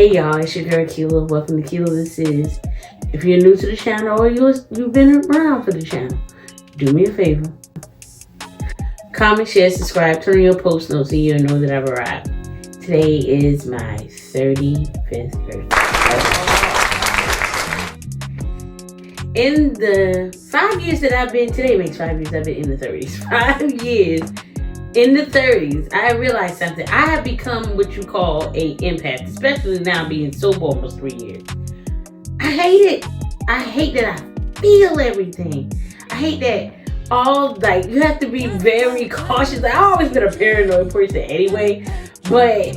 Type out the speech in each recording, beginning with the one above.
Hey y'all, it's your girl Kilo. Welcome to Kilo This Is. If you're new to the channel or you've been around for the channel, do me a favor. Comment, share, subscribe, turn on your post notes so you'll know that I've arrived. Today is my 35th birthday. In the 5 years that I've been, today makes 5 years I've been in the 30s. 5 years in the 30s, I realized something. I have become what you call a empath, especially now being sober almost 3 years. I hate it. I hate that I feel everything. I hate that you have to be very cautious. I've always been a paranoid person anyway, but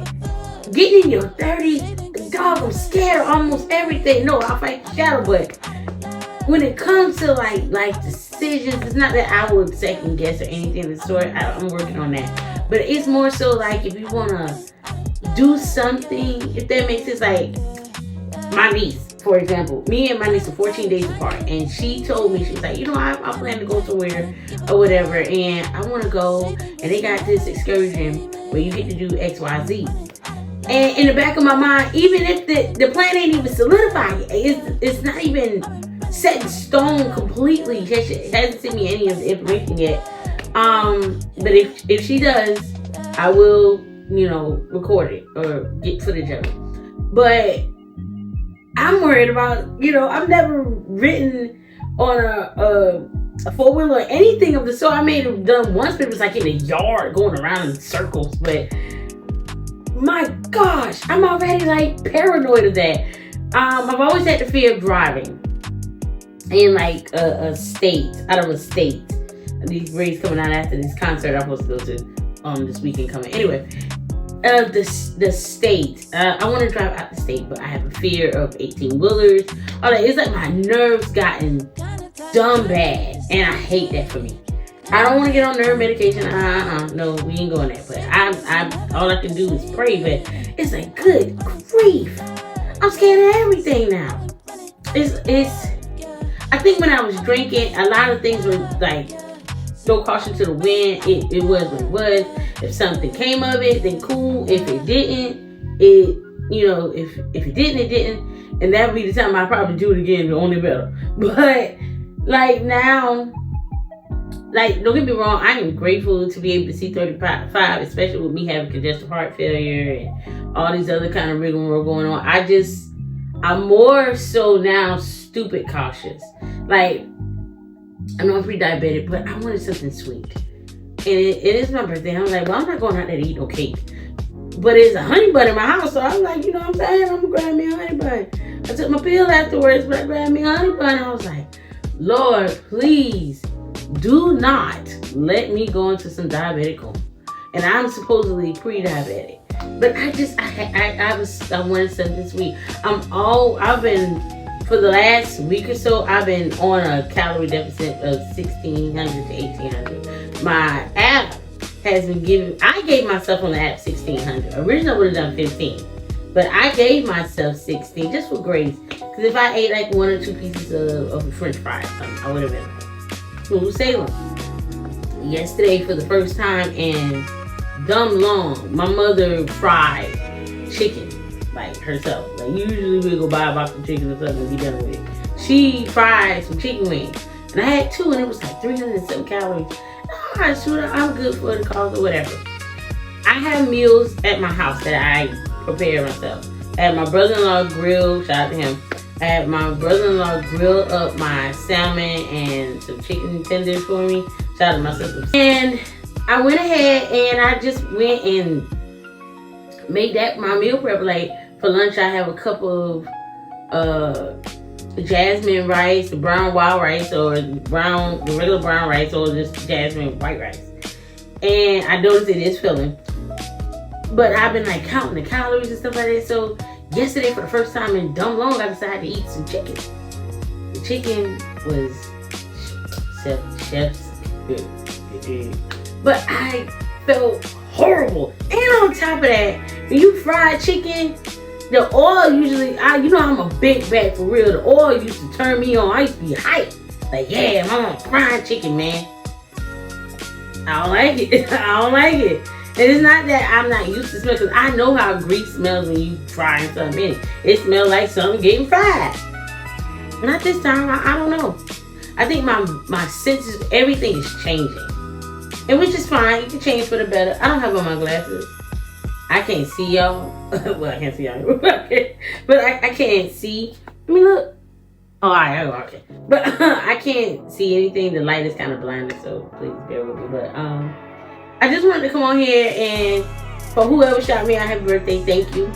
getting in your 30s, dog, I'm scared of almost everything. No, I'll fight the shadow, but when it comes to like decisions, it's not that I would second guess or anything of the sort. I'm working on that, but it's more so like if you want to do something, if that makes sense. Like my niece, for example, me and my niece are 14 days apart, and she told me, she was like, I plan to go somewhere or whatever, and I want to go, and they got this excursion where you get to do X, Y, Z. And in the back of my mind, even if the plan ain't even solidified, it's not even set in stone completely. She hasn't sent me any of the information yet. But if she does, I will, record it or get footage of it. But I'm worried about, I've never ridden on a four-wheeler or anything of the sort. I may have done once, but it was like in a yard going around in circles. But my gosh, I'm already like paranoid of that. I've always had the fear of driving in like a state, out of a state. These rays coming out after this concert I'm supposed to go to this weekend coming. Anyway, the state. I want to drive out the state, but I have a fear of 18-wheelers. All that. It's like my nerves gotten dumb bad, and I hate that for me. I don't want to get on nerve medication. No, we ain't going there. But I all I can do is pray. But it's like, good grief, I'm scared of everything now. It's. I think when I was drinking, a lot of things were like, throw caution to the wind. It was what it was. If something came of it, then cool. If it didn't, if it didn't, it didn't. And that would be the time I'd probably do it again, only better. But like now, like, don't get me wrong, I am grateful to be able to see 35, especially with me having congestive heart failure and all these other kind of rigmarole going on. I'm more so now stupid cautious. Like, I know I'm pre-diabetic, but I wanted something sweet. And it is my birthday. I'm like, well, I'm not going out there to eat no cake. But there's a honey bun in my house, so I'm like, what I'm saying? I'm going to grab me a honey bun. I took my pill afterwards, but I grabbed me a honey bun. I was like, Lord, please do not let me go into some diabetic coma. And I'm supposedly pre-diabetic. But I wanted something sweet. For the last week or so, I've been on a calorie deficit of 1,600 to 1,800. My app has been I gave myself on the app 1,600. Originally, I would have done 15. But I gave myself 16 just for grace. Because if I ate like 1 or 2 pieces of French fries, I would have been like smooth sailing. Yesterday, for the first time in dumb long, my mother fried chicken, like herself. Like usually we go buy a box of chicken or something and be done with it. She fried some chicken wings, and I had 2, and it was like 300 and some calories. Alright, sure, I'm good for the cause or whatever. I have meals at my house that I prepare myself. I had my brother-in-law grill, shout out to him. I had my brother-in-law grill up my salmon and some chicken tenders for me. Shout out to my sister. And I went ahead and I just went and made that my meal prep. Like for lunch, I have a cup of jasmine rice, the brown wild rice, or the regular brown rice, or just jasmine white rice. And I noticed it is filling. But I've been like counting the calories and stuff like that. So yesterday, for the first time in dumb long, I decided to eat some chicken. The chicken was chef's good. But I felt horrible. And on top of that, when you fry chicken, the oil usually, I'm a big bag for real. The oil used to turn me on. I used to be hyped. Like, yeah, I'm on fried chicken, man. I don't like it. I don't like it. And it's not that I'm not used to smell, because I know how grease smells when you frying something in it. It smells like something getting fried. Not this time. I don't know. I think my senses, everything is changing. And which is fine. You can change for the better. I don't have on my glasses. I can't see y'all. Well, I can't see y'all. But I can't see. I mean, look. Oh, okay. But I can't see anything. The light is kind of blinded, so please bear with me. But I just wanted to come on here and for whoever shot me a happy birthday, thank you.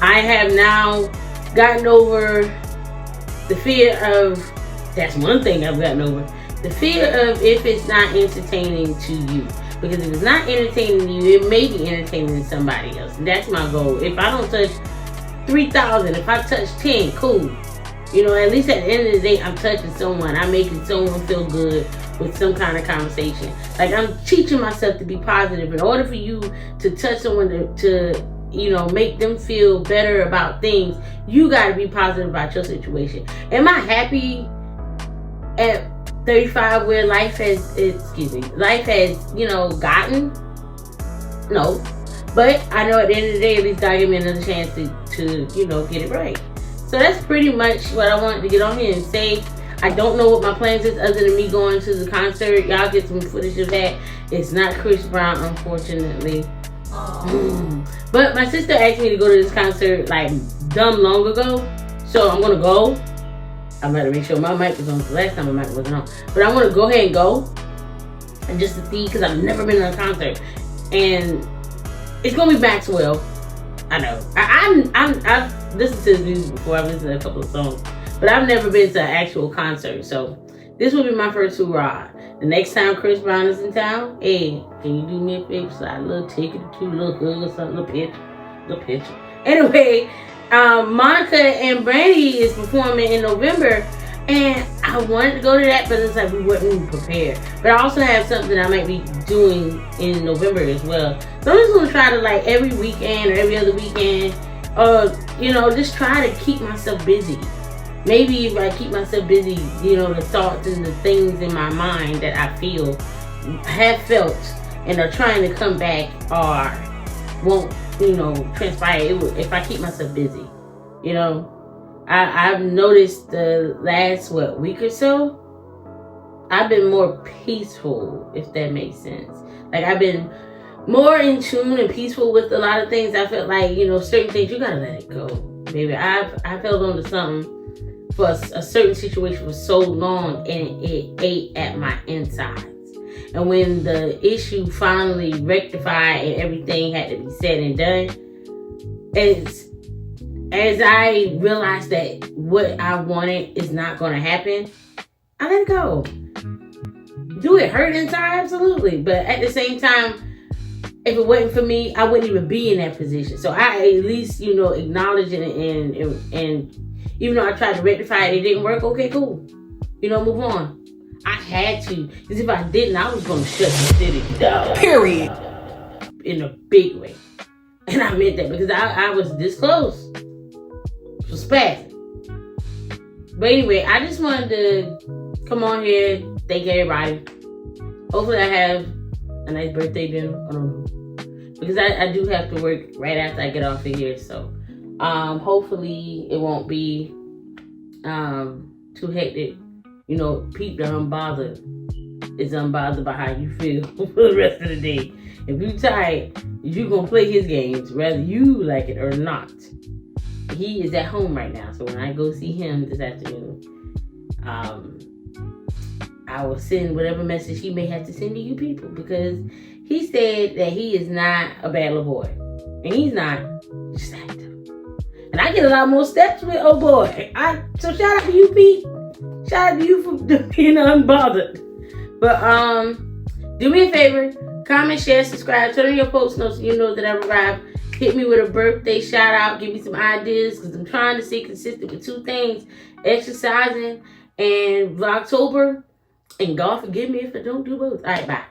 I have now gotten over the fear of, that's one thing I've gotten over, the fear of if it's not entertaining to you. Because if it's not entertaining to you, it may be entertaining to somebody else. And that's my goal. If I don't touch 3,000, if I touch 10, cool. You know, at least at the end of the day, I'm touching someone. I'm making someone feel good with some kind of conversation. Like, I'm teaching myself to be positive. In order for you to touch someone to you know, make them feel better about things, you got to be positive about your situation. Am I happy at 35 where life has, you know, gotten? No. But I know at the end of the day, at least God gave me another chance to you know, get it right. So that's pretty much what I wanted to get on here and say. I don't know what my plans is other than me going to the concert. Y'all get some footage of that. It's not Chris Brown, unfortunately. But my sister asked me to go to this concert like dumb long ago. So I'm going to go. I'm going to make sure my mic was on. The last time my mic wasn't on. But I want to go ahead and go. And just to see, because I've never been to a concert. And it's going to be Maxwell. I know. I've listened to his music before. I've listened to a couple of songs. But I've never been to an actual concert. So this will be my first hurrah. The next time Chris Brown is in town, hey, can you do me a favor? Slide a little ticket or two, a little hug or something, a little picture. Anyway, Monica and Brandy is performing in November. And I wanted to go to that, but it's like we weren't even prepared. But I also have something I might be doing in November as well. So I'm just going to try to, like, every weekend or every other weekend, you know, just try to keep myself busy. Maybe if I keep myself busy, you know, the thoughts and the things in my mind that I feel, have felt, and are trying to come back or won't, you know, transpire. If I keep myself busy, you know. I've noticed the last, week or so, I've been more peaceful, if that makes sense. Like, I've been more in tune and peaceful with a lot of things. I felt like, you know, certain things, you gotta let it go. Baby, I've held on to something for a certain situation for so long, and it ate at my insides. And when the issue finally rectified and everything had to be said and done, as I realized that what I wanted is not going to happen, I let it go. Do it hurt inside? Absolutely. But at the same time, if it wasn't for me, I wouldn't even be in that position. So I at least, you know, acknowledge it and even though I tried to rectify it, it didn't work. Okay, cool. You know, move on. I had to. Because if I didn't, I was going to shut the city down. Period. In a big way. And I meant that because I was this close. Was spazzing. But anyway, I just wanted to come on here, thank everybody. Hopefully I have a nice birthday dinner. I don't know. Because I do have to work right after I get off of here. So hopefully it won't be too hectic. You know, people are unbothered. It's unbothered by how you feel for the rest of the day. If you're tired, you're going to play his games, whether you like it or not. He is at home right now, so when I go see him this afternoon, I will send whatever message he may have to send to you people, because he said that he is not a bad little boy, and he's not, just active. And I get a lot more steps with oh boy. So shout out to you, Pete. Shout out to you for being unbothered. But do me a favor, comment, share, subscribe, turn on your post notes so you know that I arrived. Hit me with a birthday shout out. Give me some ideas, because I'm trying to stay consistent with two things: exercising and Vlogtober. And God forgive me if I don't do both. All right, bye.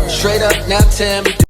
Straight up now, tell me.